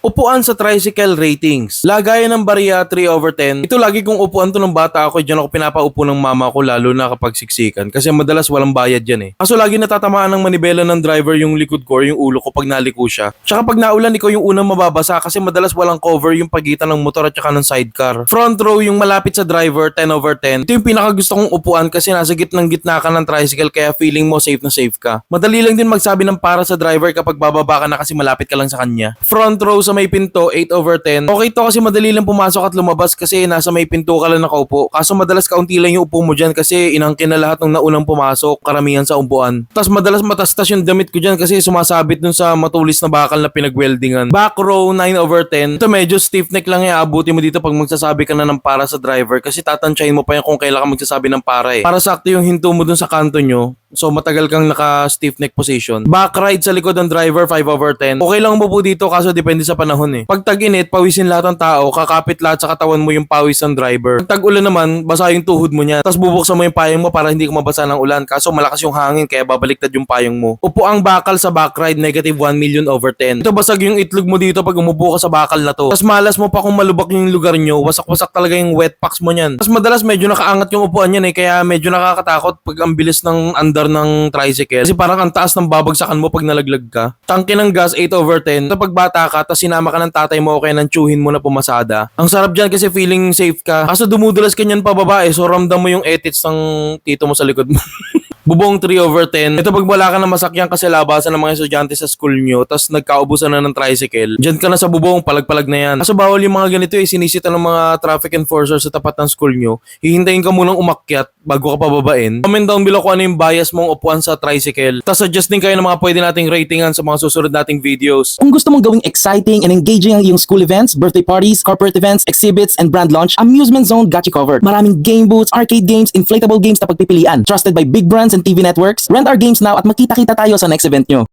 Upuan sa tricycle ratings. Lagayan ng barya 3/10. Ito lagi kong upuan to ng bata ako. Diyan ako pinapaupo ng mama ko lalo na kapag siksikan. Kasi madalas walang bayad yan eh. Kaso lagi natatamaan ng manibela ng driver yung likod ko or yung ulo ko pag naliko siya. Tsaka pag naulan ikaw yung unang mababasa kasi madalas walang cover yung pagitan ng motor at tsaka ng sidecar. Front row yung malapit sa driver 10/10. Ito yung pinakagusto kong upuan kasi nasa gitna ka ng tricycle kaya feeling mo safe na safe ka. Madali lang din magsabi ng para sa driver kapag bababa ka na kasi malapit ka lang sa kanya. Front row sa may pinto 8/10. Okay to kasi madali lang pumasok at lumabas kasi nasa may pinto ka lang nakaupo. Kaso madalas kaunti lang yung upo mo dyan kasi inangkin na lahat ng naunang pumasok, karamihan sa upuan. Tas madalas matastas yung damit ko dyan kasi sumasabit dun sa matulis na bakal na pinagweldingan. Back row 9/10. Ito medyo stiff neck lang yung abuti mo dito pag magsasabi ka na ng para sa driver kasi tatansyahin mo pa yan kung kailan ka magsasabi ng para eh. Para sakto yung hinto mo dun sa kanto nyo. So matagal kang naka stiff neck position. Back ride sa likod ng driver 5/10. Okay lang mo po dito kaso depende sa panahon eh. Pag tag-init, pawisin lahat ng tao, kakapit lahat sa katawan mo yung pawis ng driver. Pag tag-ulan naman, basa yung tuhod mo niya. Tapos bubuksan mo yung payong mo para hindi ka mabasa ng ulan. Kaso malakas yung hangin kaya babaliktad yung payong mo. Upo ang bakal sa back ride -1,000,000/10. Ito basag yung itlog mo dito pag umupo ka sa bakal na to. Tapos malas mo pa kung malubak yung lugar nyo. Wasak-wasak talaga yung wet packs mo niyan. Tapos madalas medyo nakaangat yung upuan yan eh. Kaya medyo nakakatakot pag ang bilis ng andar ng tricycle. Kasi parang ang taas ng babagsakan mo pag nalaglag ka. Tangke ng gas 8/10. Kapag bata ka, tapos sinama ka ng tatay mo o kaya ng tsuhin mo na pumasada. Ang sarap dyan kasi feeling safe ka. Kaso dumudulas ka niyan pababa eh. So ramdam mo yung etits ng tito mo sa likod mo. Bubong 3/10. Ito pag wala ka na masakyan kasi labasan ng mga estudyante sa school nyo, tapos nagkaubusan na ng tricycle, dyan ka na sa bubong, palag-palag na yan. Kaso bawal yung mga ganito eh, sinisita ng mga traffic enforcer sa tapat ng school nyo. Hihintayin ka munang umakyat bago ka pababain. Comment down below kung ano yung bias mong upuan sa tricycle. Tapos suggest din kayo ng mga pwede nating ratingan sa mga susunod nating videos. Kung gusto mong gawing exciting and engaging ang iyong school events, birthday parties, corporate events, exhibits, and brand launch, Amusement Zone got you covered. Maraming game booths, arcade games, inflatable games na pagpipilian. Trusted by big brands and TV networks. Rent our games now at magkita-kita tayo sa next event nyo.